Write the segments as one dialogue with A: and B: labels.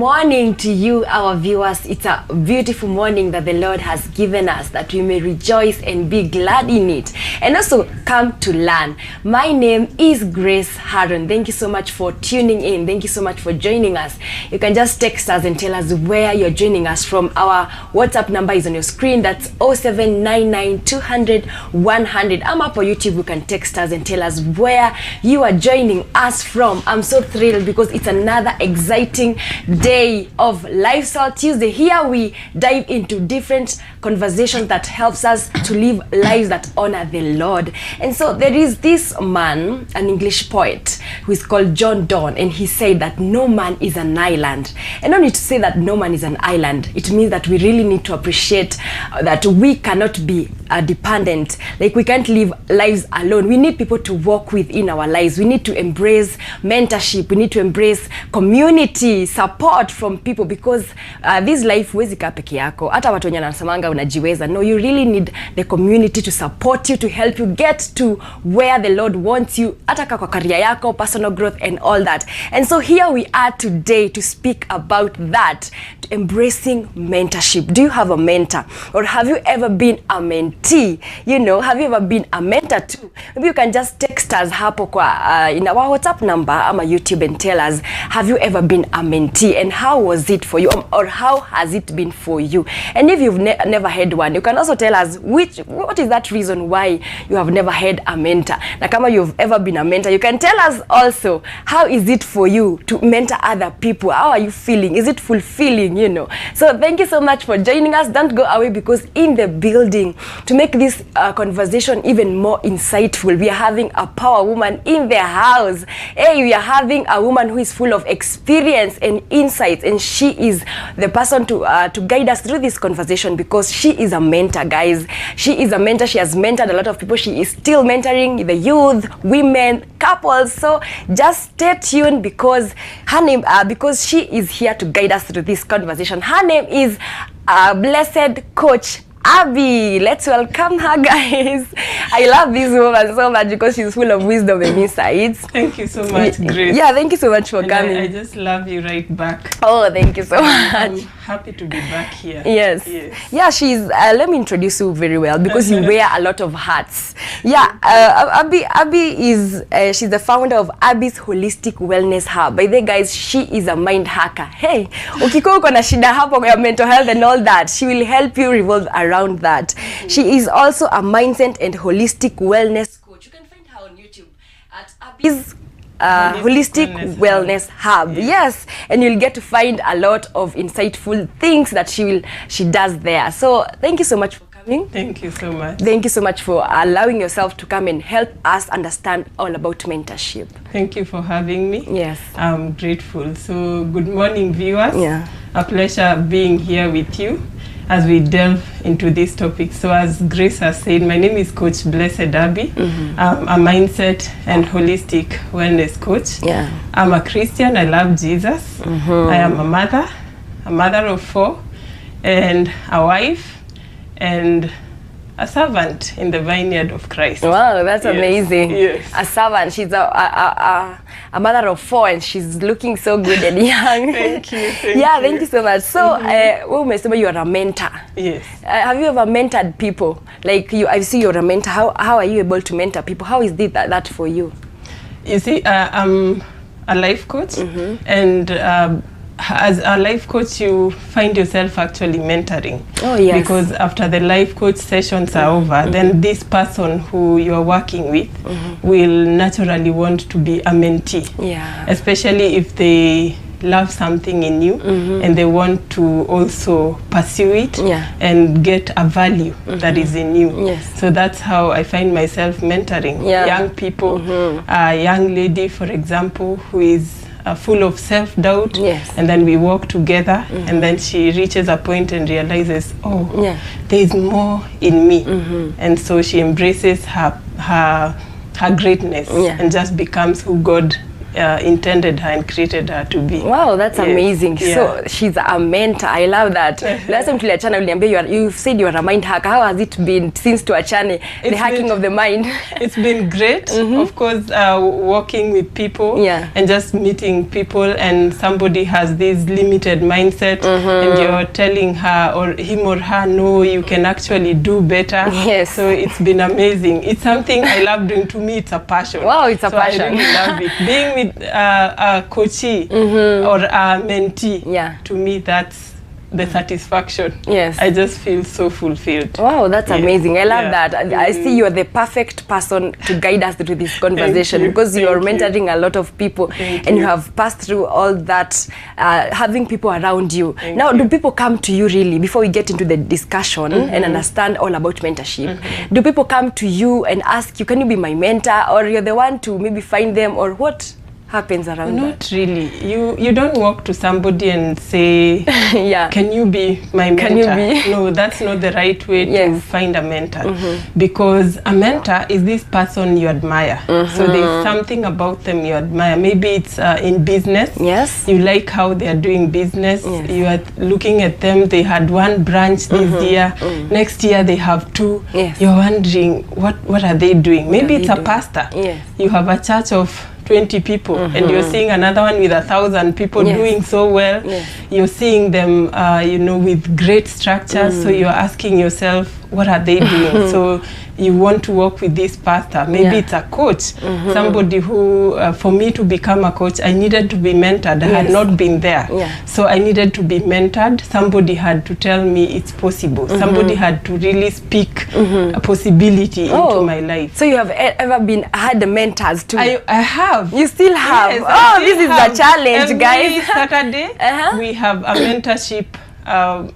A: morning to you, our viewers. It's a beautiful morning that the Lord has given us, that we may rejoice and be glad in it, and also come to learn. My name is Grace Haron. Thank you so much for tuning in. Thank you so much for joining us. You can just text us and tell us where you're joining us from. Our WhatsApp number is on your screen. That's 0799 200 100. I'm up on YouTube. You can text us and tell us where you are joining us from. I'm so thrilled because it's another exciting day of Lifestyle Tuesday. Here we dive into different conversations that helps us to live lives that honor the Lord. And so there is this man, an English poet, who is called John Donne, and he said that no man is an island. And not need to say that no man is an island. It means that we really need to appreciate that we cannot be dependent. Like, we can't live lives alone. We need people to walk with in our lives. We need to embrace mentorship. We need to embrace community support from people, because this life huwezi kaa peke yako. Hata watu wenye wanasemanga unajiweza. No, you really need the community to support you, to help you get to where the Lord wants you, hata kwa career yako, personal growth and all that. And so here we are today to speak about that, to embracing mentorship. Do you have a mentor, or have you ever been a mentee? You know, have you ever been a mentor too? Maybe you can just text us hapo kwa in our WhatsApp number ama YouTube and tell us, have you ever been a mentee, and how was it for you, or how has it been for you? And if you've never had one, you can also tell us what is that reason why you have never had a mentor. Na kama you've ever been a mentor, you can tell us also, how is it for you to mentor other people? How are you feeling? Is it fulfilling, you know? So thank you so much for joining us. Don't go away, because in the building, to make this conversation even more insightful, we are having a power woman in the house. Hey, we are having a woman who is full of experience and insights, and she is the person to guide us through this conversation, because she is a mentor, guys. She is a mentor. She has mentored a lot of people. She is still mentoring the youth, women, couples. So just stay tuned, because her name, because she is here to guide us through this conversation. Her name is Blessed Coach Abby. Let's welcome her, guys. I love this woman so much because she's full of wisdom and insights.
B: Thank you so much, Grace.
A: Yeah, thank you so much for coming.
B: I just love you right back.
A: Oh, thank you so much.
B: I'm happy to be back here.
A: Yes. Yeah, she's, let me introduce you very well, because you wear a lot of hats. Yeah, Abby is, she's the founder of Abby's Holistic Wellness Hub. By the way, guys, she is a mind hacker. Hey, ukikuwa uko na shida hapo ya mental health and all that, she will help you revolve around that. She is also a mindset and holistic wellness coach. You can find her on YouTube at Abby's Holistic Wellness Hub. Yes, and you'll get to find a lot of insightful things that she does there. So thank you so much for coming.
B: Thank you so much. Thank
A: you so much for allowing yourself to come and help us understand all about mentorship.
B: Thank you for having me.
A: Yes,
B: I'm grateful. So good morning, viewers.
A: Yeah,
B: a pleasure being here with you as we delve into this topic. So as Grace has said, my name is Coach Blessed Abby. I'm a mindset and holistic wellness coach.
A: Yeah,
B: I'm a Christian. I love Jesus. I am a mother of 4, and a wife, and a servant in the vineyard of Christ.
A: Wow, that's amazing.
B: Yes.
A: A servant. She's a mother of 4, and she's looking so good and young.
B: Thank you.
A: Thank you so much. So, you are a mentor.
B: Yes.
A: Have you ever mentored people? Like, I see you're a mentor. How are you able to mentor people? How is that for you?
B: You see, I'm a life coach, and as a life coach, you find yourself actually mentoring.
A: Oh, yes.
B: Because after the life coach sessions are over, then this person who you are working with will naturally want to be a mentee.
A: Yeah.
B: Especially if they love something in you and they want to also pursue it and get a value that is in you.
A: Yes.
B: So that's how I find myself mentoring young people. A young lady, for example, who is full of self-doubt, and then we walk together, and then she reaches a point and realizes, there is more in me, and so she embraces her greatness and just becomes who God intended her and created her to be.
A: Wow, that's amazing. So she's a mentor. I love that. Last time tuliachana uliambia you said you are a mind hacker. How has it been since tuachane, the hacking of the mind? It's
B: been great. Of course, working with people and just meeting people, and somebody has this limited mindset and you're telling her or him or her, no, you can actually do better.
A: Yes.
B: So it's been amazing. It's something I love doing. To me, it's a passion.
A: Wow, it's a passion.
B: I really love it. Being with a coachee or a mentee, to me, that's the satisfaction.
A: Yes.
B: I just feel so fulfilled.
A: Wow, that's amazing. I love that. I see you're the perfect person to guide us through this conversation because you're mentoring a lot of people and you have passed through all that, having people around you. Now, do people come to you really, before we get into the discussion and understand all about mentorship, do people come to you and ask you, can you be my mentor, or you're the one to maybe find them, or what happens around that?
B: Not really. You don't walk to somebody and say, can you be my mentor?
A: Can you be?
B: No, that's not the right way to find a mentor. Because a mentor is this person you admire. So there's something about them you admire. Maybe it's in business.
A: Yes.
B: You like how they are doing business. You are looking at them. They had one branch this year. Next year they have two. You're wondering, what are they doing? Maybe it's a pastor. You have a church of 20 people and you're seeing another one with 1,000 people doing so well. You're seeing them you know, with great structures, so you're asking yourself, what are they doing? So you want to work with this pastor. Maybe it's a coach, somebody who for me to become a coach, I needed to be mentored. I had not been there, so I needed to be mentored. Somebody had to tell me it's possible. Somebody had to really speak a possibility into my life.
A: So you have ever had the mentors too?
B: I have.
A: You still have?
B: Yes,
A: this is the challenge, guys.
B: Every Saturday we have a mentorship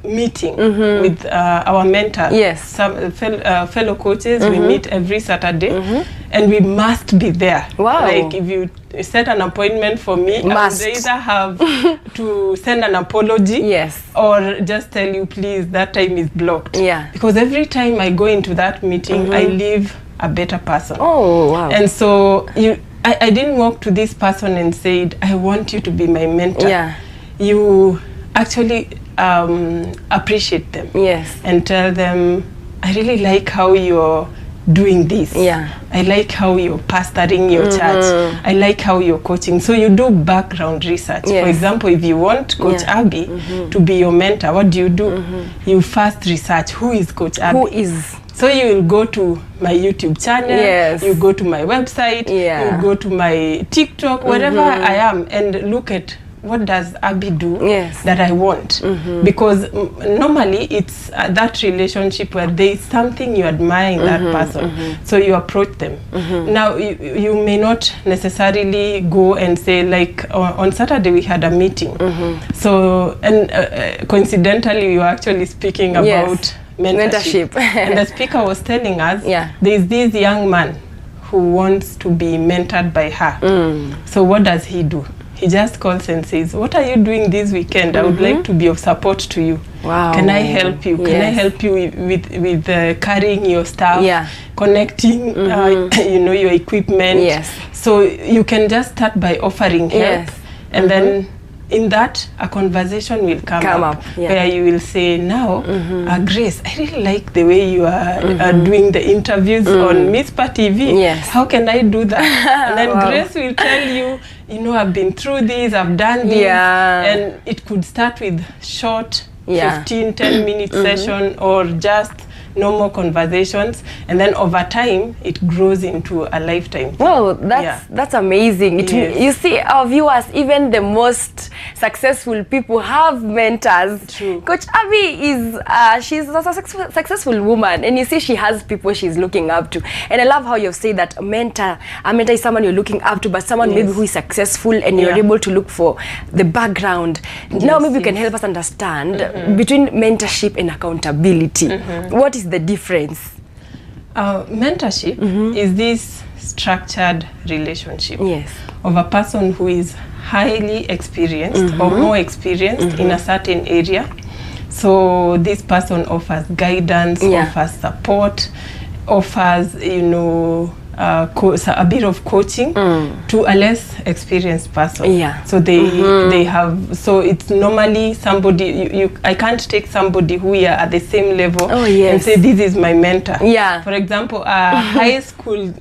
B: meeting with our mentor. Some fellow coaches. We meet every Saturday and we must be there. Like if you set an appointment for me, I would either have to send an apology or just tell you, please, that time is blocked. Because every time I go into that meeting, I leave a better person. And so I didn't walk to this person and said, I want you to be my mentor. You actually appreciate them and tell them, I really like how you're doing this. I like how you're pastoring your church. I like how you're coaching. So you do background research. For example, if you want Coach Abby to be your mentor, what do? You first research, who is Coach Abby?
A: Who is?
B: So you will go to my YouTube channel, you go to my website, you go to my TikTok, wherever I am, and look at what does Abby do that I want. Because normally it's that relationship where there is something you admire in that person. So you approach them. Now you may not necessarily go and say, like on Saturday we had a meeting. So and coincidentally we were actually speaking about mentorship. And the speaker was telling us there's this young man who wants to be mentored by her. So what does he do? He just calls and says, what are you doing this weekend? I would like to be of support to you. Can I help you? Can I help you with carrying your stuff, connecting you know, your equipment? So you can just start by offering help. And then in that, a conversation will come up where you will say, now, Grace, I really like the way you are doing the interviews on Mizpah TV. How can I do that? And then Grace will tell you, you know, I've been through this, I've done this. And it could start with short 15-10 minute session or just normal conversations, and then over time it grows into a lifetime.
A: Wow, that's amazing. You see, our viewers, even the most successful people have mentors. Coach Abby is she's a successful woman, and you see she has people she's looking up to. And I love how you've said that a mentor is someone you're looking up to, but someone maybe who is successful, and you're able to look for the background. Now maybe you can help us understand between mentorship and accountability. What is the difference?
B: Mentorship is this structured relationship of a person who is highly experienced or more experienced in a certain area. So this person offers guidance, offers support, offers, you know, a bit of coaching to a less experienced person.
A: Yeah.
B: So they have, so it's normally somebody, I can't take somebody who are at the same level and say this is my mentor.
A: Yeah.
B: For example, a high school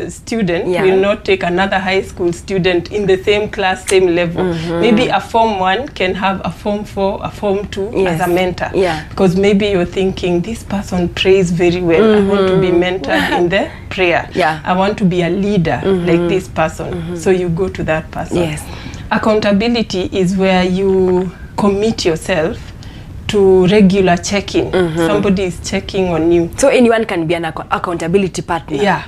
B: student will not take another high school student in the same class, same level. Maybe a Form 1 can have a Form 4, a Form 2 as a mentor. Yeah. Because maybe you're thinking, this person prays very well. I want to be mentored in the prayer. Yeah. I want to be a leader like this person. So you go to that person. Yes. Accountability is where you commit yourself to regular checking. Somebody is checking on you.
A: So anyone can be an accountability partner.
B: Yeah.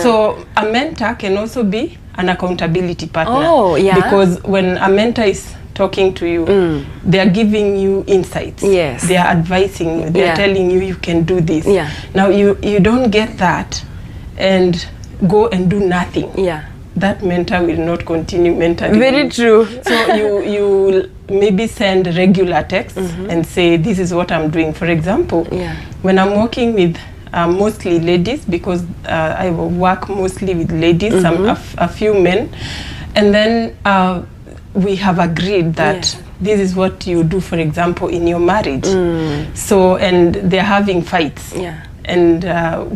B: So a mentor can also be an accountability partner.
A: Oh, yeah.
B: Because when a mentor is talking to you, they are giving you insights. Yes. They are advising you. They are telling you can do this. Yeah. Now you don't get that and go and do nothing. Yeah. That mentor will not continue mentoring.
A: Very true.
B: So you maybe send regular texts and say, this is what I'm doing. For example, when I'm working with mostly ladies, because I work mostly with ladies, a few men, and then we have agreed that this is what you do, for example, in your marriage. So, and they're having fights. Yeah. And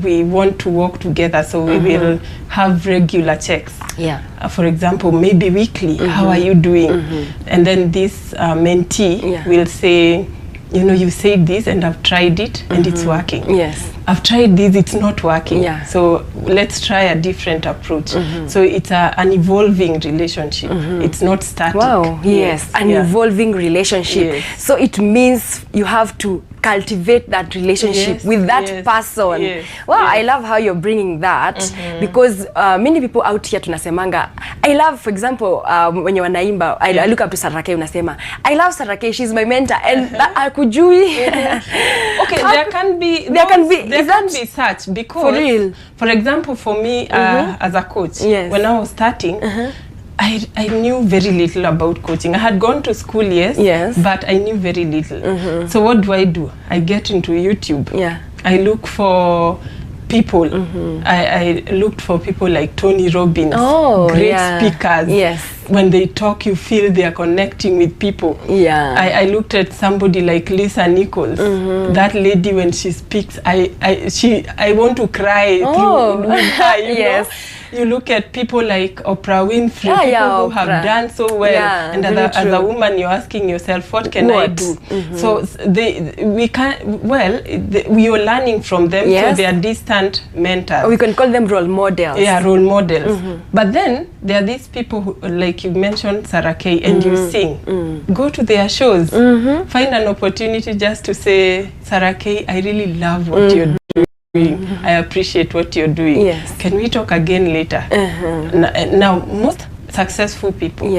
B: we want to work together, so we will have regular checks. Yeah. For example, maybe weekly, how are you doing? And then this mentee will say, you know, you said this and I've tried it and it's working. Yes. I've tried this, it's not working. Yeah. So let's try a different approach. So it's an evolving relationship. It's not static.
A: Wow, yes, an evolving relationship. Yes. So it means you have to cultivate that relationship with that person. Yes. Wow, I love how you're bringing that because many people out here tunasemanga, I love, for example, when you're wanaimba, I look up to Sarake unasema, I love Sarake, she's my mentor, and akujui.
B: Okay, there can be such, because for real, for example, for me as a coach, when I was starting, I knew very little about coaching. I had gone to school, but I knew very little. So what do? I get into YouTube. Yeah. I look for people. I looked for people like Tony Robbins, great speakers. Yes. When they talk, you feel they are connecting with people. Yeah. I looked at somebody like Lisa Nichols. That lady, when she speaks, I want to cry through her, you know? You look at people like Oprah Winfrey, people who have done so well, and as a woman, you're asking yourself, what can I do? So we are learning from them, so they are distant mentors.
A: We can call them role models.
B: Yeah, role models. But then there are these people who, like you mentioned, Sarake, and you sing. Go to their shows. Find an opportunity just to say, Sarake, I really love what you're doing. I appreciate what you're doing. Yes. Can we talk again later? Now, most successful people,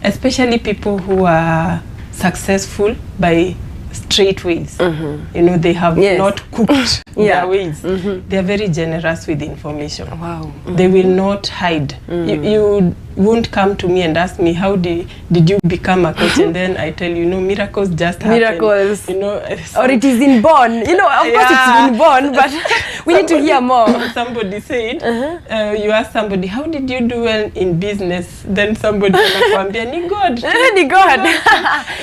B: especially people who are successful by straight ways, you know, they have not cooked their ways. They are very generous with information. Wow. They will not hide. You won't come to me and ask me, how did you become a coach? And then I tell you, no, miracles just happen. Miracles. You know,
A: or it is inborn. You know, of course it's inborn, but we need to hear more.
B: Somebody said, you ask somebody, how did you do well in business? Then somebody anakuambia, ni God.
A: Ni God.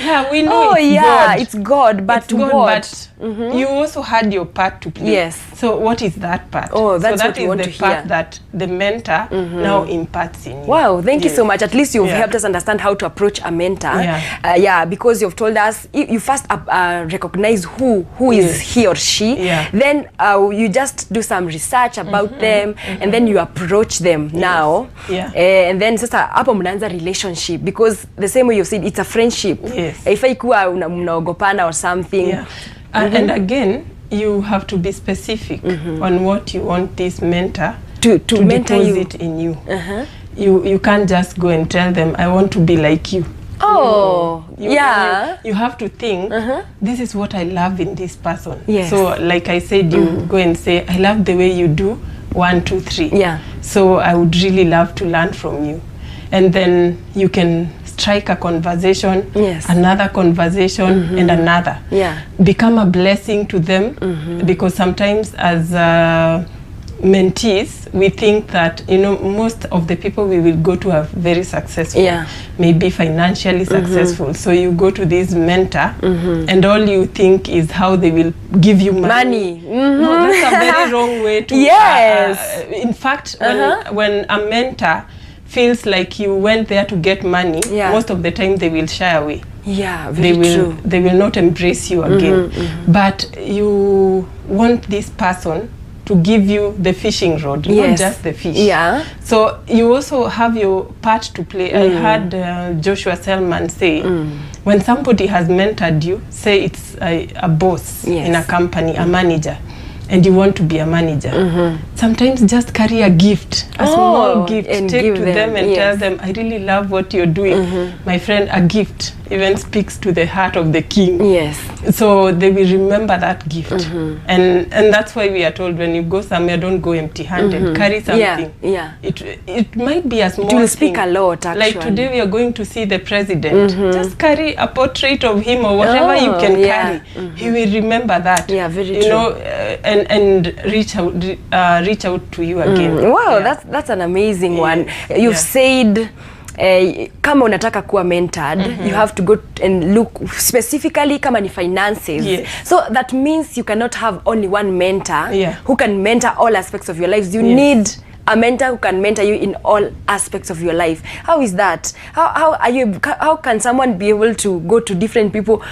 B: Yeah, we know
A: it's God, but
B: it's God, but you also had your part to play. Yes. So what is that part?
A: Oh, that's
B: what we want to hear. So that is the part that the mentor now imparts in you.
A: Wow, thank you so much. At least you've helped us understand how to approach a mentor. Because you've told us you first recognize who is he or she. Then you just do some research about them, and then you approach them now. And then sasa hapo mnaanza relationship, because the same way you said, it's a friendship. If I kuwa mnaogopana or something.
B: And again, you have to be specific on what you want this mentor to deposit in you. You can't just go and tell them, I want to be like you.
A: Oh,
B: you have to think, this is what I love in this person. So like I said, you go and say, I love the way you do 1, 2, 3. So I would really love to learn from you. And then you can strike a conversation, another conversation, and another. Become a blessing to them, because sometimes as mentees, we think that, you know, most of the people we will go to are very successful, maybe financially successful. So you go to this mentor and all you think is how they will give you money. No, that's a very wrong way to in fact, when a mentor feels like you went there to get money, most of the time they will shy away. Very true. They will not embrace you again. But you want this person to give you the fishing rod, not just the fish. So you also have your part to play. I heard Joshua Selman say, when somebody has mentored you, say it's a boss in a company, a manager, and you want to be a manager, sometimes just carry a gift, a small gift, and take to them and tell them, I really love what you're doing. My friend, a gift even speaks to the heart of the king. So they will remember that gift. And that's why we are told, when you go somewhere, don't go empty-handed. Carry something. It might be a small thing. It will speak a lot, actually. Like today we are going to see the president. Just carry a portrait of him or whatever you can carry. He will remember that. Very true. You know, and reach out to you again. Wow,
A: that's an amazing one. You've said kama unataka kuwa mentored, you have to go and look specifically kama ni finances. So that means you cannot have only one mentor who can mentor all aspects of your lives. You need a mentor who can mentor you in all aspects of your life. How is that? How can someone be able to go to different people?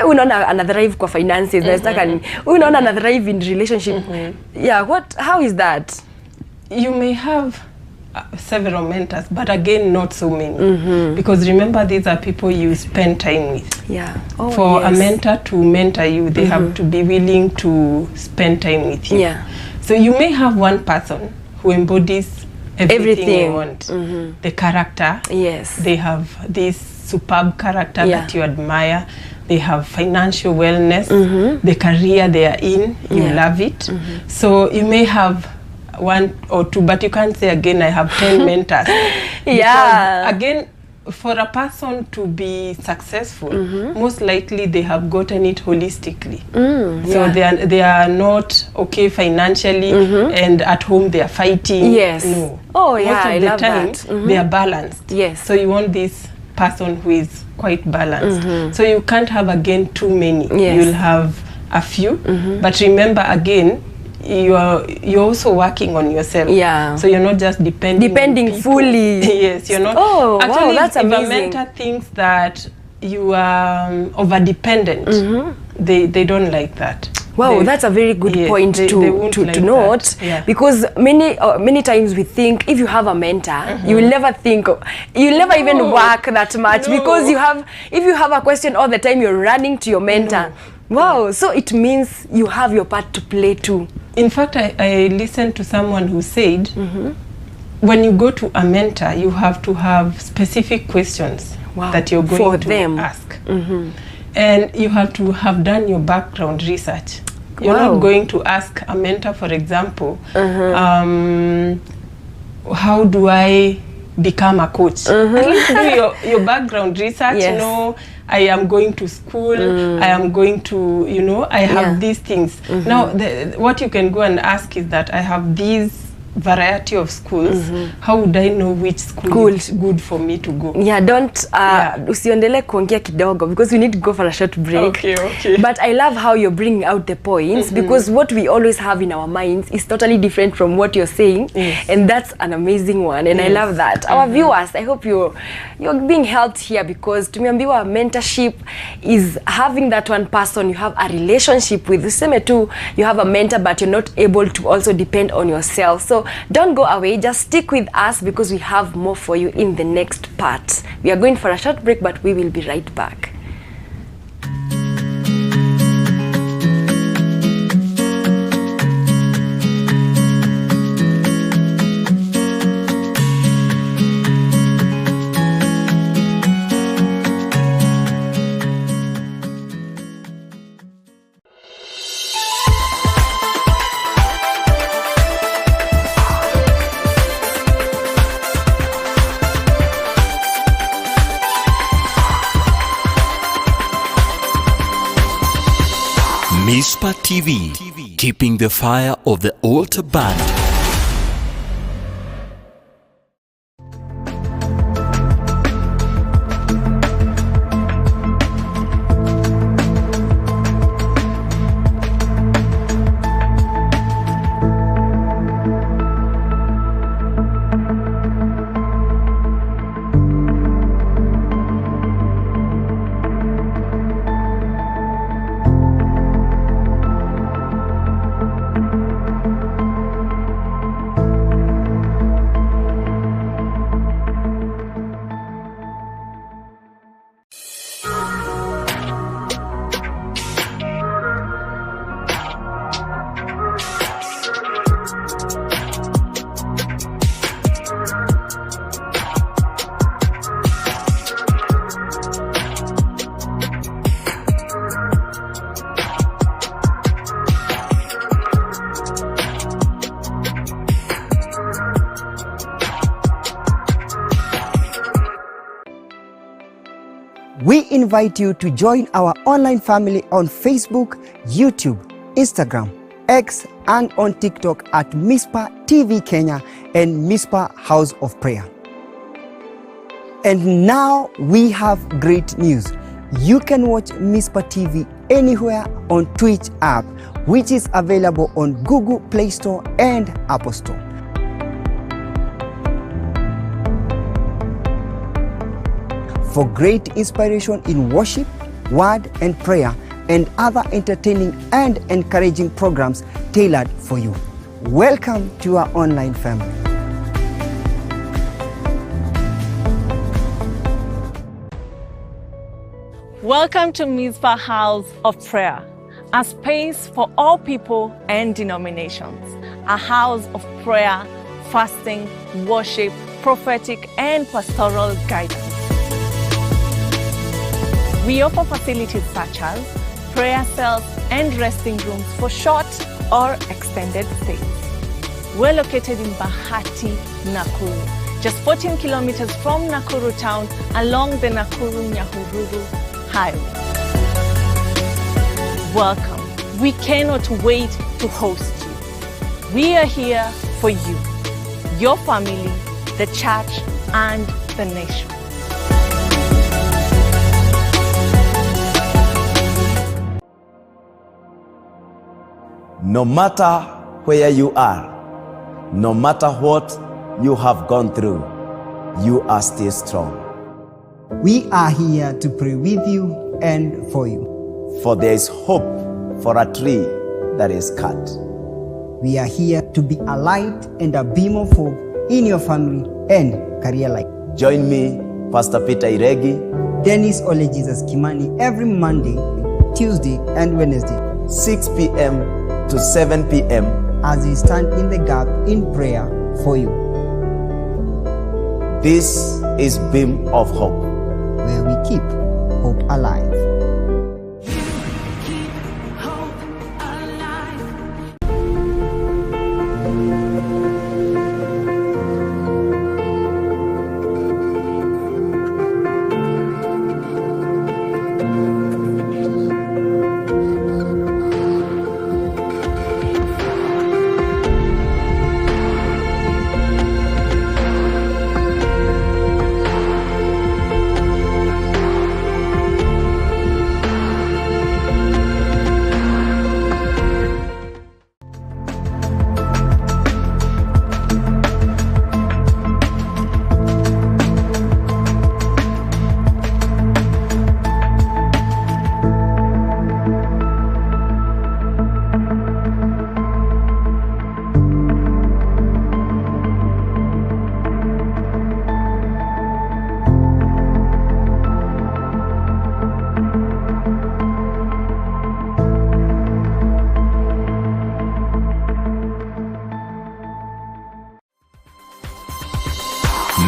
A: Unaona anadhrive kwa finances, unaona anadhrive in relationship. How is that?
B: You may have several mentors, but again, not so many. Because remember, these are people you spend time with. For a mentor to mentor you, they have to be willing to spend time with you. So you may have one person who embodies everything you want. The character, they have this superb character that you admire. They have financial wellness, the career they are in, you love it. So you may have one or two, but you can't say again, I have 10 mentors. Because, again, for a person to be successful, most likely they have gotten it holistically. So they are not okay financially, and at home they are fighting. No. Most of the time, they are balanced. So you want this person who is quite balanced. So you can't have, again, too many. You'll have a few. But remember, again, you're also working on yourself. So you're not just depending fully. You're not. Actually, that's amazing. If a mentor thinks that you are over-dependent, they don't like that.
A: Wow, that's a very good point to note, because many times we think if you have a mentor, you will never even work that much, because if you have a question all the time, you're running to your mentor. Wow, so it means you have your part to play too.
B: In fact, I listened to someone who said, when you go to a mentor, you have to have specific questions that you're going to ask. And you have to have done your background research. You're not going to ask a mentor, for example, how do I become a coach? At least do your background research, you know, I am going to school, I am going to, you know, I have these things. Now, what you can go and ask is that I have these variety of schools. How would I know which school is good for me to go?
A: Usiondele kuongea kidogo, because we need to go for a short break. But I love how you're bringing out the points, because what we always have in our minds is totally different from what you're saying, and that's an amazing one, and I love that. Our viewers, I hope you're being helped here, because tumeambiwa mentorship is having that one person you have a relationship with. Useme tu you have a mentor, but you're not able to also depend on yourself. So don't go away, just stick with us, because we have more for you in the next part. We are going for a short break, but we will be right back.
C: Mizpah TV, keeping the fire of the altar burning. We invite you to join our online family on Facebook, YouTube, Instagram, X, and on TikTok at Mizpah TV Kenya and Mizpah House of Prayer. And now we have great news. You can watch Mizpah TV anywhere on Twitch app, which is available on Google Play Store and Apple Store. For great inspiration in worship, word and prayer, and other entertaining and encouraging programs tailored for you. Welcome to our online family.
D: Welcome to Mizpah House of Prayer, a space for all people and denominations, a house of prayer, fasting, worship, prophetic, and pastoral guidance. We offer facilities such as prayer cells and resting rooms for short or extended stays. We're located in Bahati, Nakuru, just 14 kilometers from Nakuru town along the Nakuru-Nyahururu highway. Welcome. We cannot wait to host you. We are here for you, your family, the church, and the nation.
E: No matter where you are, no matter what you have gone through, you are still strong.
C: We are here to pray with you and for you.
E: For there is hope for a tree that is cut.
C: We are here to be a light and a beam of hope in your family and career life.
E: Join me, Pastor Peter Iregi,
C: Dennis Ole Jesus Kimani, every Monday, Tuesday, and Wednesday,
E: 6 p.m. to 7 p.m.
C: as we stand in the gap in prayer for you.
E: This is Beam of Hope,
C: where we keep hope alive.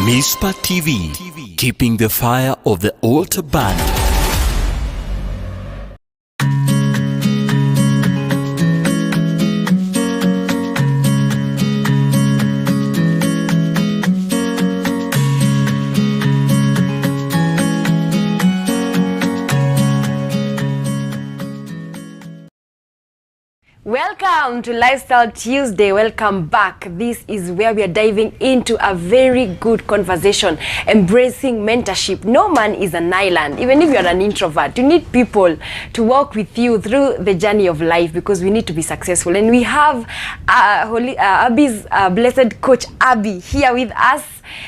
F: Mizpah TV, keeping the fire of the altar burning.
A: Welcome to Lifestyle Tuesday. Welcome back. This is where we are diving into a very good conversation, embracing mentorship. No man is an island. Even if you are an introvert, you need people to walk with you through the journey of life, because we need to be successful. And we have Abby's blessed coach Abby here with us,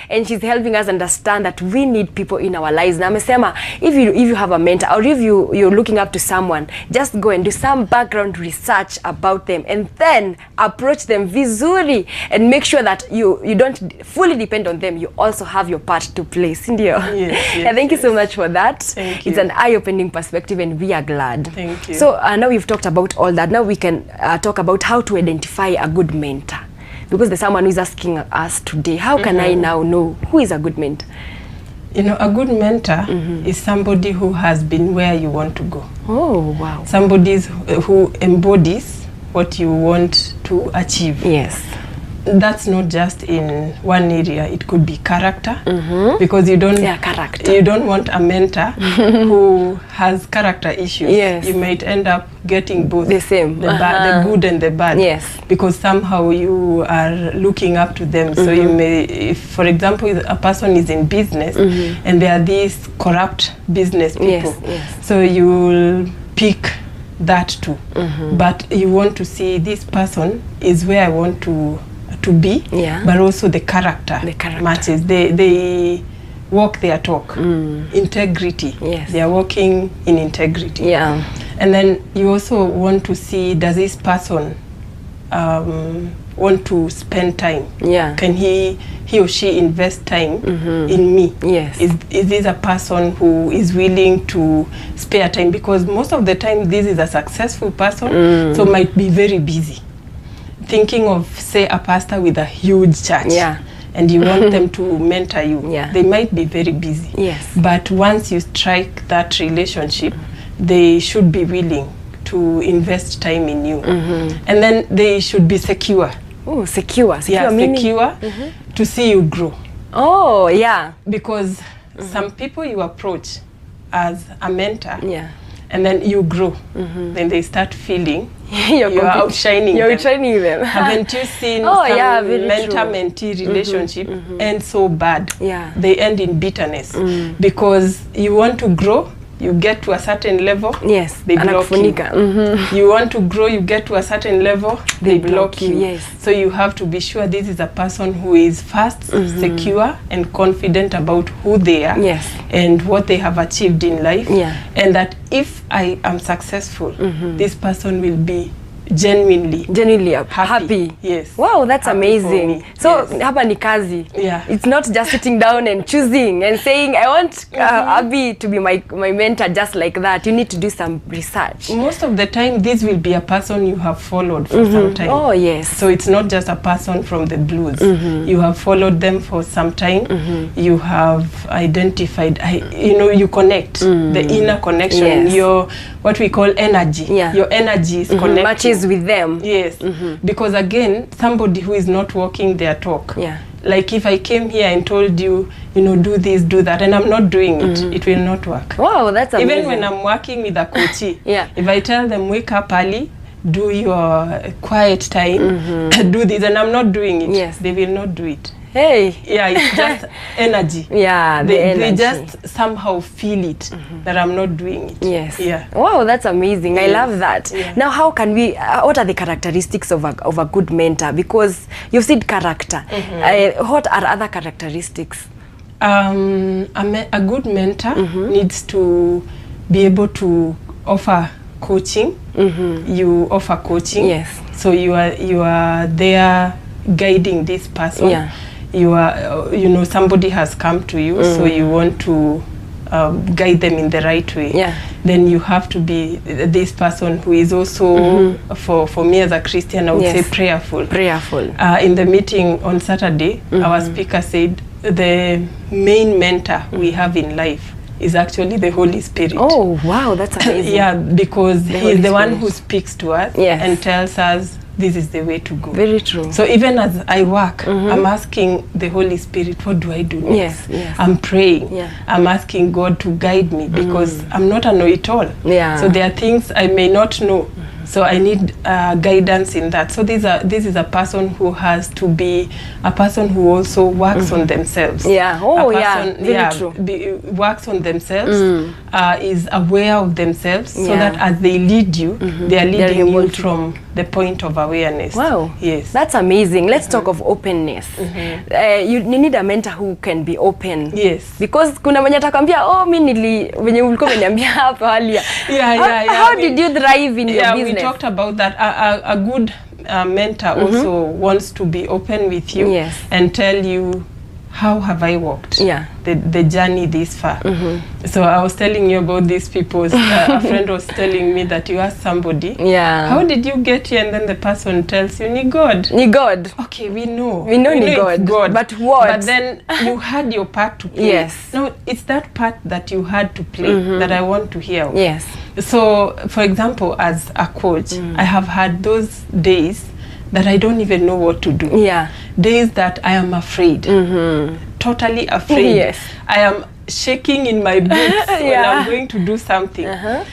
A: and she's helping us understand that we need people in our lives. Na amesema if you have a mentor, or if you're looking up to someone, just go and do some background research about them and then approach them vizuri and make sure that you don't fully depend on them. You also have your part to play. Sindio?
B: Yes,
A: yeah, thank you so much for that.
B: Thank you.
A: It's an eye-opening perspective and we are glad.
B: Thank you.
A: So now we've talked about all that. Now we can talk about how to identify a good mentor. Because there's someone who is asking us today, how can I now know who is a good mentor?
B: You know, a good mentor is somebody who has been where you want to go.
A: Oh, wow.
B: Somebody who embodies what you want to achieve.
A: Yes.
B: that's not just in one area. It could be character, because you don't you don't want a mentor who has character issues.
A: Yes.
B: You might end up getting both
A: the same,
B: the good and the bad.
A: Yes.
B: Because somehow you are looking up to them. So you may, if for example a person is in business and there are these corrupt business people, so you will pick that too. But you want to see this person is where I want to be, but also the character matches. They walk their talk. Integrity. Yes. They are walking in integrity. Yeah. And then you also want to see, does this person want to spend time? Yeah. Can he or she invest time in me? Yes. Is this a person who is willing to spare time? Because most of the time this is a successful person, so might be very busy. Thinking of, say, a pastor with a huge church, and you want them to mentor you, they might be very busy. Yes. But once you strike that relationship, they should be willing to invest time in you. And then they should be secure.
A: Oh, secure.
B: Secure to see you grow.
A: Oh, yeah.
B: Because some people you approach as a mentor, and then you grow, then they start feeling you're outshining them.
A: Outshining them.
B: Haven't you seen some mentor-mentee relationship end so bad? Yeah. They end in bitterness because you want to grow, you get to a certain level, yes, they block you. You want to grow, you get to a certain level, they block you. Yes. So you have to be sure this is a person who is first secure and confident about who they are, yes, and what they have achieved in life, and that if I am successful, this person will be genuinely happy. Yes.
A: Wow, that's amazing. So hapa ni kazi. Yeah. It's not just sitting down and choosing and saying I want Abby to be my mentor just like that. You need to do some research.
B: Most of the time this will be a person you have followed for some time.
A: Oh yes.
B: So it's not just a person from the blues. You have followed them for some time. You have identified, you connect, the inner connection, yes, your what we call energy. Yeah. Your energy is connected.
A: Matches with them.
B: Yes. Because again, somebody who is not walking their talk. Yeah. Like if I came here and told you, do this, do that, and I'm not doing it, it will not work.
A: Wow, that's amazing.
B: Even when I'm working with a coachee, if I tell them wake up early, do your quiet time, do this, and I'm not doing it, yes, they will not do it.
A: Hey.
B: Yeah, it's just energy.
A: Yeah,
B: they just somehow feel it that I'm not doing it.
A: Yes.
B: Yeah.
A: Wow, that's amazing. Yes. I love that. Yeah. Now, how can we? What are the characteristics of a good mentor? Because you've said character. What are other characteristics?
B: A good mentor needs to be able to offer coaching. You offer coaching. Yes. So you are there guiding this person. Yeah. You are, somebody has come to you, so you want to guide them in the right way. Yeah. Then you have to be this person who is also, for me as a Christian, I would say prayerful. Prayerful. In the meeting on Saturday, our speaker said the main mentor we have in life is actually the Holy Spirit.
A: Oh, wow, that's amazing.
B: Yeah, because he's the one who speaks to us and tells us this is the way to go. Very true. So even as I work, I'm asking the Holy Spirit, what do I do next? Yes, yes. I'm praying. Yeah. I'm asking God to guide me because I'm not a know-it-all. Yeah. So there are things I may not know. So I need guidance in that. So this is a person who has to be a person who also works on themselves. Yeah. Oh, very true. Works on themselves, is aware of themselves, so that as they lead you, they are leading you from the point of awareness. Wow. Yes.
A: That's amazing. Let's talk of openness. You need a mentor who can be open. Yes. Because kuna mwenye atakwambia, oh, mimi venye ulikuwa umeniambia hapo halia. How did you thrive in your business?
B: We talked about that. A good mentor also wants to be open with you and tell you, how have I walked the journey this far? So I was telling you about these people. A friend was telling me that you ask somebody, how did you get here? And then the person tells you, ni God.
A: Ni God.
B: Okay, we know
A: ni God. But what?
B: But then you had your part to play. Yes. No, it's that part that you had to play that I want to hear. Yes. So, for example, as a coach, I have had those days that I don't even know what to do.
A: Yeah.
B: Days that I am afraid, totally afraid.
A: Yes.
B: I am shaking in my boots when I'm going to do something.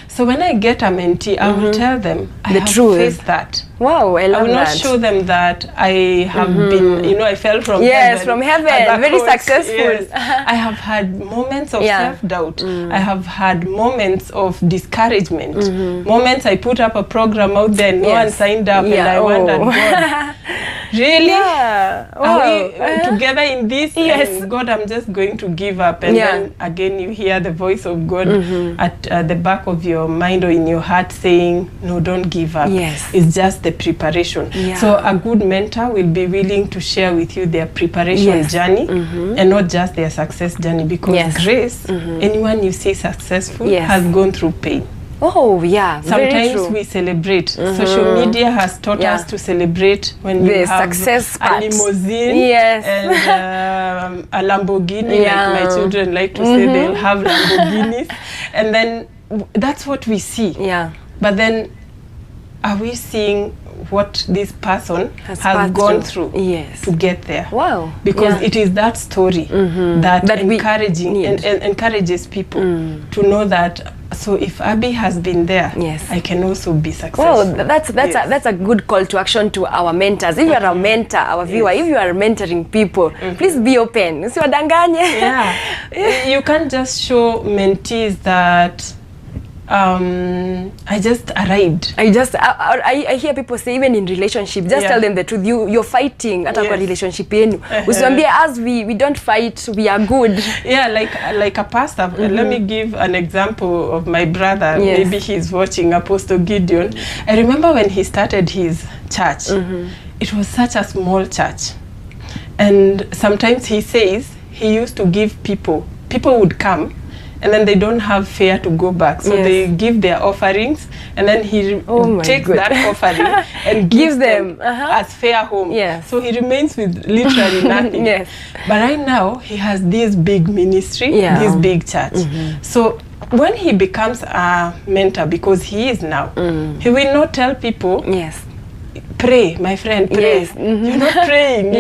B: So when I get a mentee, I will tell them I have faced that.
A: Wow, I love that.
B: I will not show them that I have been, you know, I fell from heaven.
A: Yes, from heaven, very successful.
B: Yes. I have had moments of self-doubt. I have had moments of discouragement. Moments I put up a program out there and no one signed up and I wondered, God, really?
A: Yeah. Wow.
B: Are we together in this?
A: Yes.
B: And God, I'm just going to give up. And then again, you hear the voice of God at the back of your mind or in your heart saying, no, don't give up.
A: Yes.
B: It's just the preparation. So a good mentor will be willing to share with you their preparation journey and not just their success journey, because Grace, anyone you see successful has gone through pain.
A: Oh, yeah.
B: Sometimes we celebrate. Social media has taught us to celebrate when you have
A: success
B: a limousine and a Lamborghini, like my children like to say, they'll have Lamborghinis. And then that's what we see. Yeah. But then, are we seeing what this person has gone through to get there? Wow. Because it is that story that encourages people to know that, so if Abby has been there, I can also be successful.
A: Well, that's a good call to action to our mentors. If you are a mentor, our viewer, if you are mentoring people, please be open.
B: You can't just show mentees that I just arrived.
A: I hear people say, even in relationship, just tell them the truth. You're fighting at our relationship. As we don't fight, we are good.
B: Yeah, like a pastor. Let me give an example of my brother. Maybe he's watching, Apostle Gideon. I remember when he started his church, it was such a small church. And sometimes he says he used to give people would come, and then they don't have fare to go back. So they give their offerings, and then he takes that offering and gives them as fare home. So he remains with literally nothing. But right now, he has this big ministry, this big church. So when he becomes a mentor, because he is now, he will not tell people, pray, my friend, pray. You're not praying.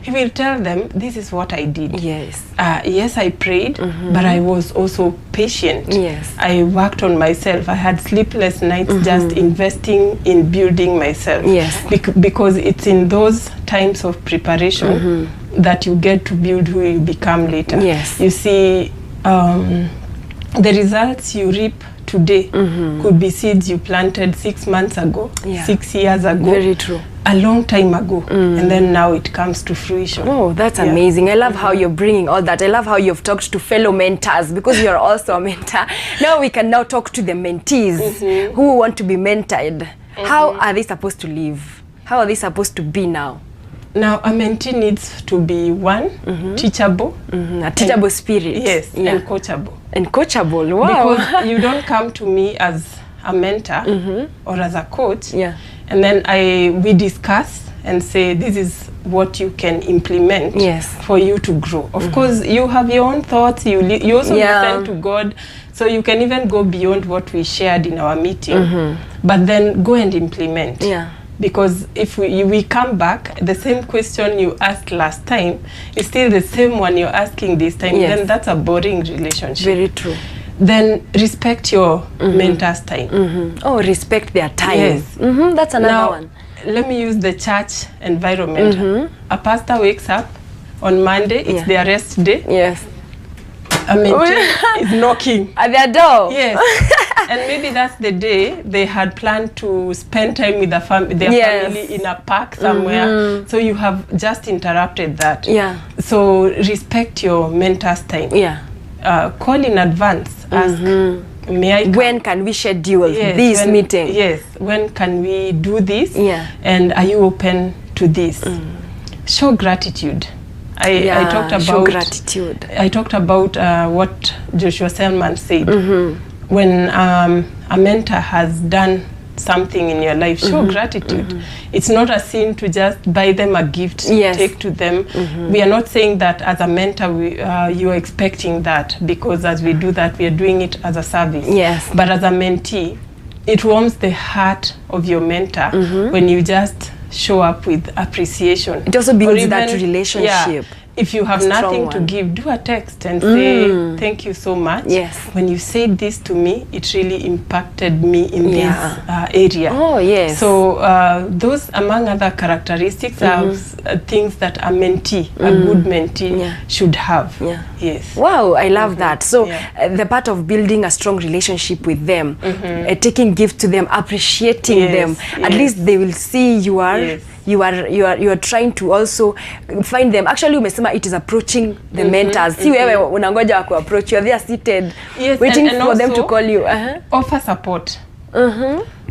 B: He will tell them, this is what I did. Yes, I prayed, but I was also patient. I worked on myself. I had sleepless nights just investing in building myself. Because it's in those times of preparation that you get to build who you become later. You see, the results you reap today could be seeds you planted 6 months ago, 6 years ago.
A: Very true.
B: A long time ago, and then now it comes to fruition.
A: Oh, that's amazing. I love how you're bringing all that. I love how you've talked to fellow mentors, because you're also a mentor. Now we can now talk to the mentees who want to be mentored. How are they supposed to live? How are they supposed to be now?
B: Now, a mentee needs to be teachable.
A: A teachable spirit.
B: Yes, and coachable.
A: And coachable, wow.
B: Because you don't come to me as a mentor or as a coach, and then we discuss and say, this is what you can implement for you to grow. Of course, you have your own thoughts. You also listen to God. So you can even go beyond what we shared in our meeting. But then go and implement. Because if we come back, the same question you asked last time is still the same one you're asking this time, then that's a boring relationship.
A: Very true.
B: Then respect your mentor's time.
A: Oh, respect their time. Yes. That's another one.
B: Let me use the church environment. A pastor wakes up on Monday, it's their rest day.
A: Yes.
B: A mentee is knocking
A: at their door.
B: Yes. And maybe that's the day they had planned to spend time with their family in a park somewhere. So you have just interrupted that. So respect your mentor's time. Call in advance. Ask, may I come?
A: When can we schedule this meeting?
B: Yes. When can we do this? And are you open to this? Show gratitude. I talked about
A: show gratitude.
B: I talked about what Joshua Selman said. When a mentor has done something in your life, show gratitude. It's not a sin to just buy them a gift, take to them. We are not saying that as a mentor you are expecting that, because as we do that, we are doing it as a service. But as a mentee, it warms the heart of your mentor when you just show up with appreciation.
A: It also builds that relationship.
B: If you have nothing to give, do a text and say, thank you so much.
A: Yes.
B: When you said this to me, it really impacted me in this area.
A: Oh, yes.
B: So those, among other characteristics, are things that a mentee, a good mentee, should have.
A: Yeah.
B: Yes.
A: Wow, I love that. So the part of building a strong relationship with them, taking gifts to them, appreciating them, at least they will see you are you are trying to also find them. Actually, umesema it is approaching the mentors. Si wewe unangoja wako approach, you are there seated waiting and for them to call you.
B: Offer support.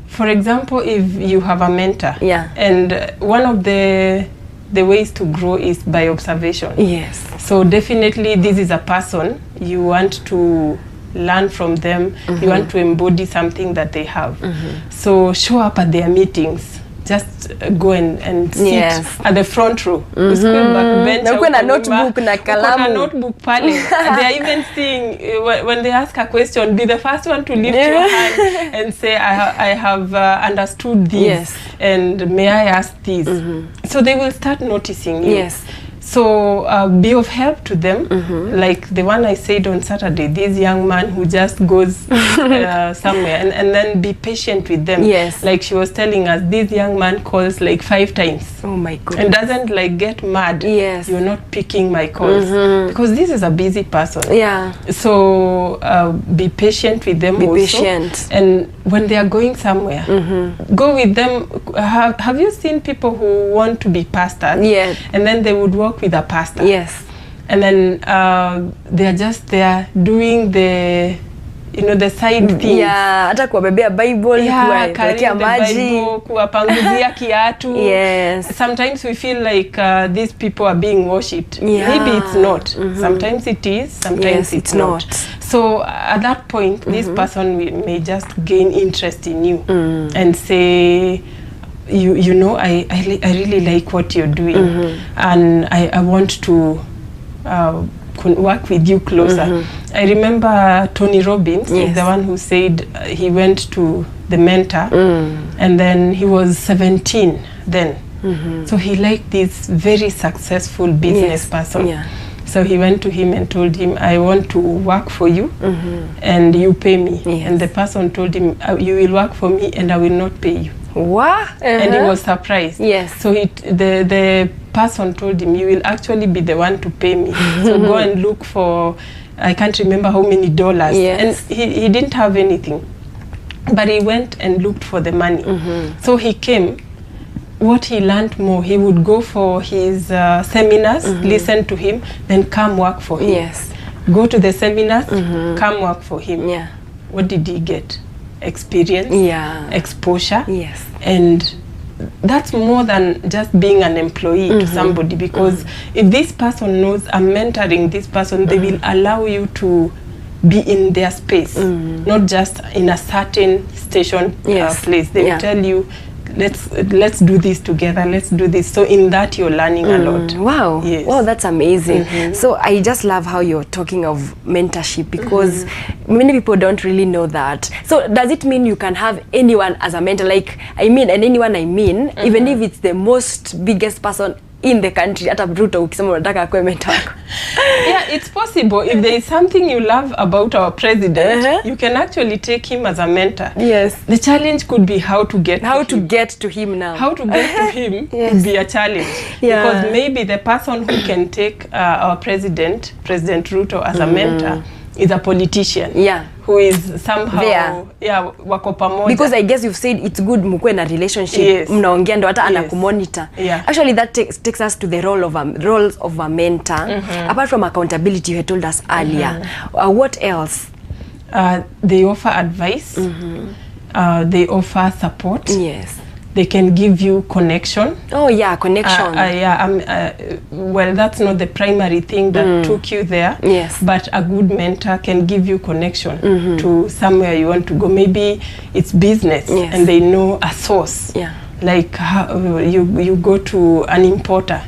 B: For example, if you have a mentor, and one of the ways to grow is by observation.
A: Yes.
B: So definitely this is a person you want to learn from them, you want to embody something that they have. So show up at their meetings. Just go and sit at the front row.
A: Na notebook na kalamu.
B: Notebook pale. They are even seeing when they ask a question, be the first one to lift your hand and say, I have understood this, and may I ask this? So they will start noticing you.
A: Yes.
B: So be of help to them, like the one I said on Saturday, this young man who just goes somewhere, and then be patient with them.
A: Yes.
B: Like she was telling us, this young man calls like 5 times.
A: Oh my goodness.
B: And doesn't like get mad.
A: Yes.
B: You're not picking my calls. Because this is a busy person.
A: Yeah.
B: So be patient with them also.
A: Be patient.
B: And when they are going somewhere, go with them. Have you seen people who want to be pastors?
A: Yeah.
B: And then they would walk with a pastor.
A: Yes.
B: And then they are just there doing the, the side things.
A: Yeah, hata kuwabebea Bible, kuwapelekea maji,
B: kuwapanguzia kiatu.
A: Yes.
B: Sometimes we feel like these people are being worshipped.
A: Yeah.
B: Maybe it's not. Sometimes it is, sometimes it's not. So at that point, this person may just gain interest in you and say, you know, I really like what you're doing, and I want to work with you closer. I remember Tony Robbins is the one who said he went to the mentor, and then he was 17 then. So he liked this very successful business person. Yeah. So he went to him and told him, I want to work for you and you pay me. Yes. And the person told him, you will work for me and I will not pay you.
A: What?
B: And he was surprised.
A: Yes.
B: So the person told him, you will actually be the one to pay me. So go and look for, I can't remember how many dollars.
A: Yes.
B: And he didn't have anything. But he went and looked for the money. So he came. What he learned more, he would go for his seminars, listen to him, then come work for him.
A: Yes.
B: Go to the seminars, come work for him.
A: Yeah.
B: What did he get? Experience, exposure.
A: Yes.
B: And that's more than just being an employee to somebody, because if this person knows I'm mentoring this person, they will allow you to be in their space, not just in a certain station place. They will tell you, let's do this together, let's do this. So in that you're learning a lot.
A: Wow.
B: Yes.
A: Wow, that's amazing. So I just love how you're talking of mentorship, because many people don't really know that. So does it mean you can have anyone as a mentor? Like, I mean, and anyone I mean, even if it's the most biggest person in the country, hata Ruto ukisema unataka akuwe mentor.
B: Yeah, it's possible. If there is something you love about our president, you can actually take him as a mentor.
A: Yes.
B: The challenge could be how to get
A: to him now.
B: How to get to him would be a challenge. Because maybe the person who can take our President Ruto as a mentor is a politician.
A: Yeah.
B: Who is somehow wako pamoja.
A: Because I guess you've said it's good mkuwe na relationship, mnaongea ndo hata anakumonitor. Actually that takes us to the roles of a mentor. Apart from accountability you had told us earlier. What else?
B: They offer advice. They offer support.
A: Yes.
B: They can give you connection.
A: Oh yeah, connection.
B: Well, that's not the primary thing that took you there.
A: Yes.
B: But a good mentor can give you connection to somewhere you want to go. Maybe it's business and they know a source. Yeah. Like you go to an importer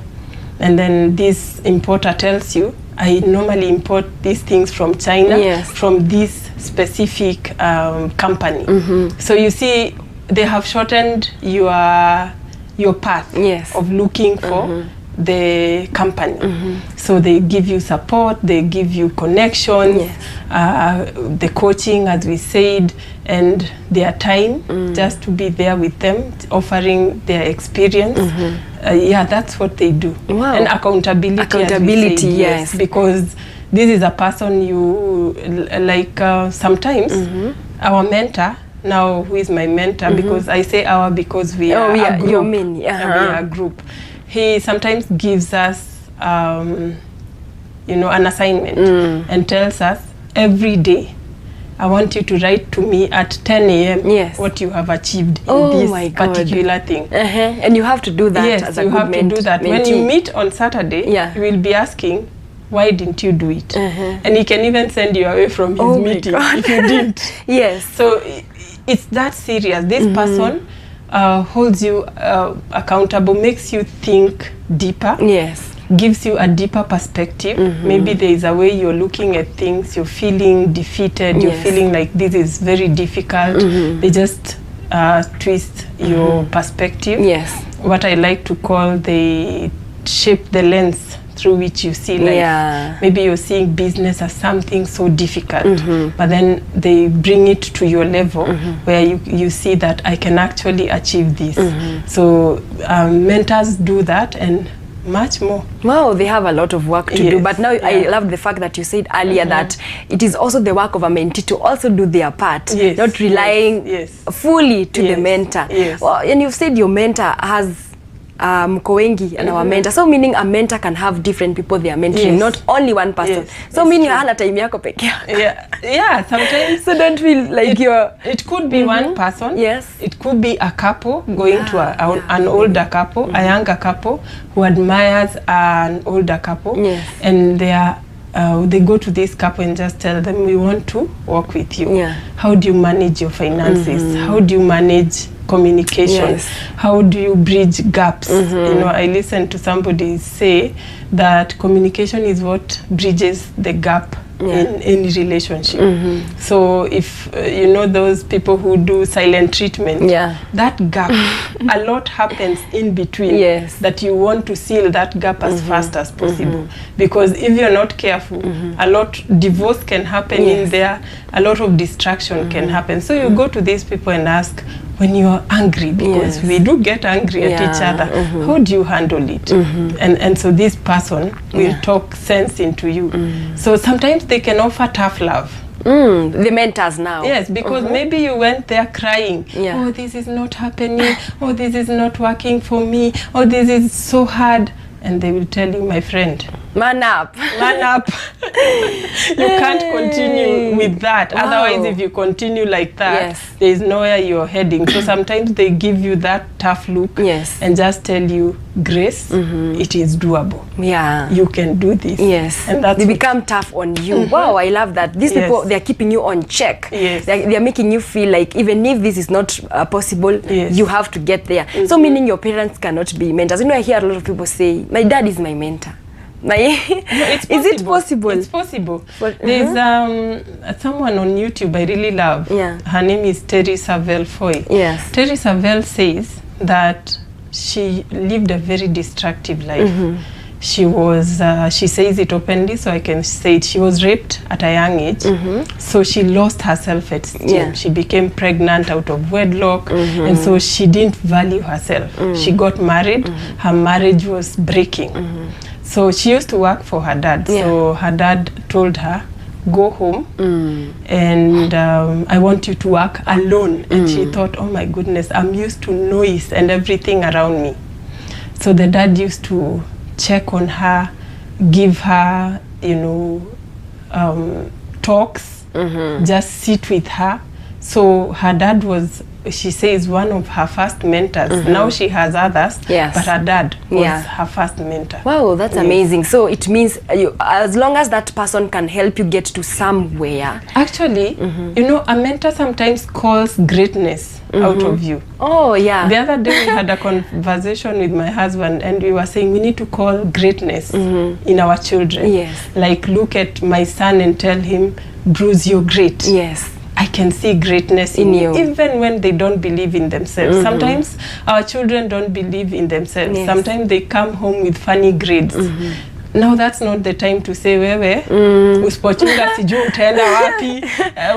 B: and then this importer tells you, I normally import these things from China, from this specific company. So you see, they have shortened your your path of looking for the company. So they give you support, they give you connections, the coaching, as we said, and their time just to be there with them, offering their experience. Yeah, that's what they do.
A: Wow.
B: And accountability, as we said, yes, because this is a person you like. Sometimes our mentor, now who is my mentor, because I say our because we are a group. We are a group. He sometimes gives us, you know, an assignment and tells us every day, I want you to write to me at 10 a.m. what you have achieved in this particular thing.
A: And you have to do that as a good
B: mentee. You have to do that. When you meet on Saturday, you will be asking, why didn't you do it? And he can even send you away from his meeting if you didn't. So it's that serious. This person holds you accountable, makes you think deeper, gives you a deeper perspective. Maybe there is a way you're looking at things, you're feeling defeated, you're feeling like this is very difficult. They just twist your perspective. What I like to call, they shape the lens through which you see life. Maybe you're seeing business as something so difficult, but then they bring it to your level where you see that I can actually achieve this. So mentors do that and much more.
A: Wow, they have a lot of work to do. But now I love the fact that you said earlier that it is also the work of a mentee to also do their part, not relying fully to the mentor. Well, and you've said your mentor has mko wengi and our mentor, so meaning a mentor can have different people they are mentoring, not only one person. So meaning hana time yako peke yako.
B: Sometimes.
A: So don't feel like
B: it could be one person. It could be a couple going to an older couple, a younger couple who admires an older couple, and they are they go to this couple and just tell them, we want to work with you. How do you manage your finances? How do you manage communication? How do you bridge gaps? You know, I listened to somebody say that communication is what bridges the gap in any relationship. So if you know those people who do silent treatment, that gap, a lot happens in between that you want to seal that gap as fast as possible. Because if you're not careful, a lot divorce can happen in there, a lot of distraction can happen. So you go to these people and ask, when you're angry, because we do get angry at each other, how do you handle it? And so this person will talk sense into you. So sometimes they can offer tough love.
A: The mentors now.
B: Yes, because maybe you went there crying. Oh, this is not happening. Oh, this is not working for me. Oh, this is so hard. And they will tell you, my friend,
A: man up.
B: Man up. You can't continue with that. Otherwise, if you continue like that, there is nowhere you're heading. So sometimes they give you that tough look and just tell you, Grace, it is doable. You can do this.
A: And they become tough on you. Wow, I love that. These people, they're keeping you on check. They're making you feel like even if this is not possible, you have to get there. So meaning your parents cannot be mentors. You know, I hear a lot of people say, my dad is my mentor.
B: Is
A: it possible?
B: It's possible. There's someone on YouTube I really love. Her name is Terry Savelle Foy. Terry Savelle says that she lived a very destructive life. She was, she says it openly, so I can say it. She was raped at a young age, so she lost her self-esteem. She became pregnant out of wedlock, and so she didn't value herself. She got married, her marriage was breaking. So she used to work for her dad. So her dad told her, go home and I want you to work alone. And she thought, oh my goodness, I'm used to noise and everything around me. So the dad used to check on her, give her, you know, talks, just sit with her. So her dad was, she says, one of her first mentors. Now she has others, but her dad was her first mentor.
A: Wow, that's amazing. So it means as long as that person can help you get to somewhere.
B: Actually, you know, a mentor sometimes calls greatness out of you.
A: Oh, yeah.
B: The other day we had a conversation with my husband and we were saying we need to call greatness in our children. Like look at my son and tell him, Bruce, you're great. I can see greatness in you, even when they don't believe in themselves. Sometimes our children don't believe in themselves. Sometimes they come home with funny grades. Now that's not the time to say wewe usipochunga sijui utaenda wapi,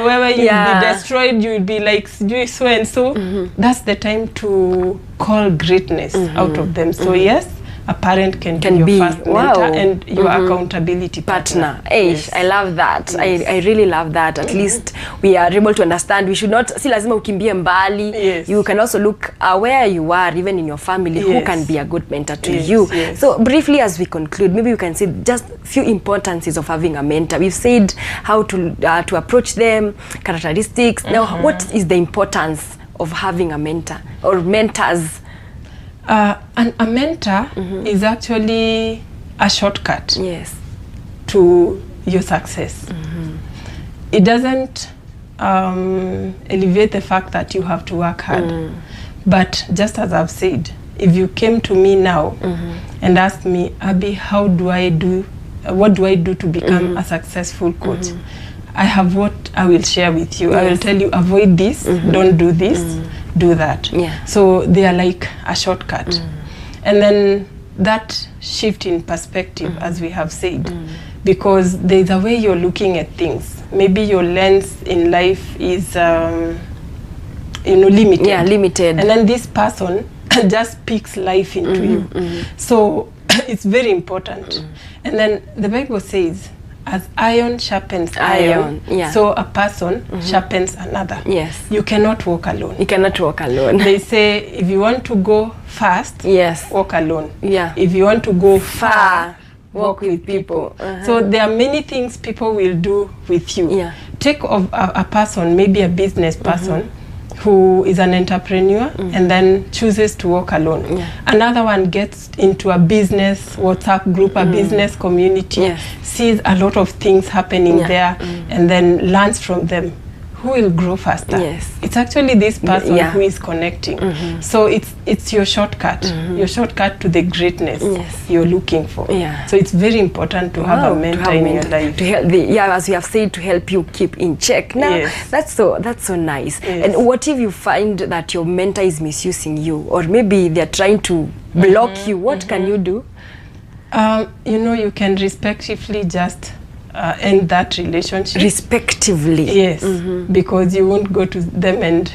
B: wewe you'll be destroyed, you'll be like sijui so and so. That's the time to call greatness out of them. So yes, a parent can be your first mentor and your accountability partner.
A: Yes. I love that. I really love that. At least we are able to understand. We should not, si lazima ukimbie mbali. You can also look where you are, even in your family, who can be a good mentor to you. So briefly, as we conclude, maybe you can say just few importances of having a mentor. We've said how to approach them, characteristics. Now, what is the importance of having a mentor or mentors?
B: And a mentor is actually a shortcut to your success. It doesn't elevate the fact that you have to work hard. But just as I've said, if you came to me now and asked me, Abby, what do I do to become a successful coach? I have what I will share with you. I will tell you, avoid this, don't do this, do that. So they are like a shortcut. And then that shift in perspective, as we have said, because there's a way you're looking at things. Maybe your lens in life is limited.
A: Limited.
B: And then this person just picks life into you. So it's very important. And then the Bible says, as iron sharpens iron, so a person sharpens another. You cannot walk alone.
A: You cannot walk alone.
B: They say if you want to go fast, walk alone. If you want to go far, walk with people. So there are many things people will do with you. Take a person, maybe a business person, who is an entrepreneur and then chooses to walk alone. Another one gets into a business WhatsApp group, a business community, sees a lot of things happening there, and then learns from them. Who will grow faster? It's actually this person who is connecting. So it's your shortcut, your shortcut to the greatness you're looking for. So it's very important to have a mentor in your life.
A: To help as we have said, to help you keep in check. Now, that's so nice. And what if you find that your mentor is misusing you, or maybe they're trying to block you? What can you do?
B: You can respectively just end that relationship.
A: Respectively?
B: Because you won't go to them and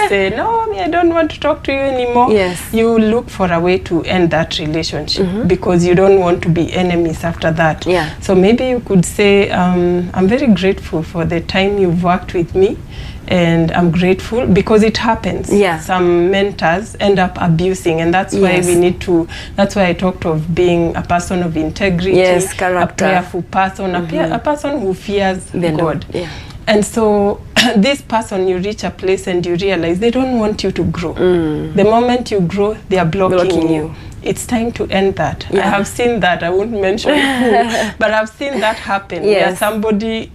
B: say, no, I don't want to talk to you anymore. You look for a way to end that relationship because you don't want to be enemies after that. So maybe you could say, I'm very grateful for the time you've worked with me, and I'm grateful because it happens. Some mentors end up abusing, and that's why we need to, that's why I talked of being a person of integrity,
A: character,
B: a prayerful person, a person who fears God. And so this person, you reach a place and you realize they don't want you to grow. The moment you grow, they are blocking you. It's time to end that. I have seen that. I won't mention who, but I've seen that happen. Where somebody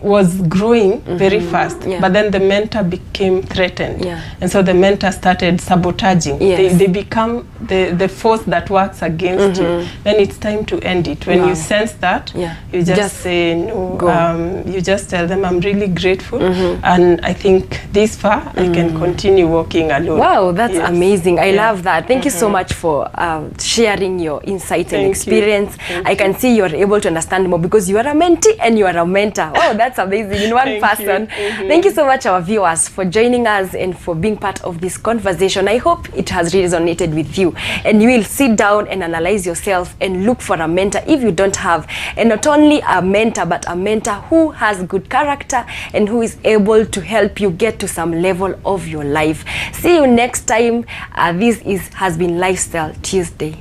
B: was growing very fast, but then the mentor became threatened, and so the mentor started sabotaging. They become the force that works against you. Then it's time to end it. When you sense that, you just say no. You just tell them, I'm really grateful, and I think this far I can continue walking alone.
A: Wow, that's amazing. I love that. Thank you so much for sharing your insights and experience. I can see you're able to understand more because you are a mentee and you are a mentor. Oh, that's amazing in one person. Thank you so much, our viewers, for joining us and for being part of this conversation. I hope it has resonated with you, and you will sit down and analyze yourself and look for a mentor if you don't have, and not only a mentor but a mentor who has good character and who is able to help you get to some level of your life. See you next time. This has been Lifestyle Tuesday.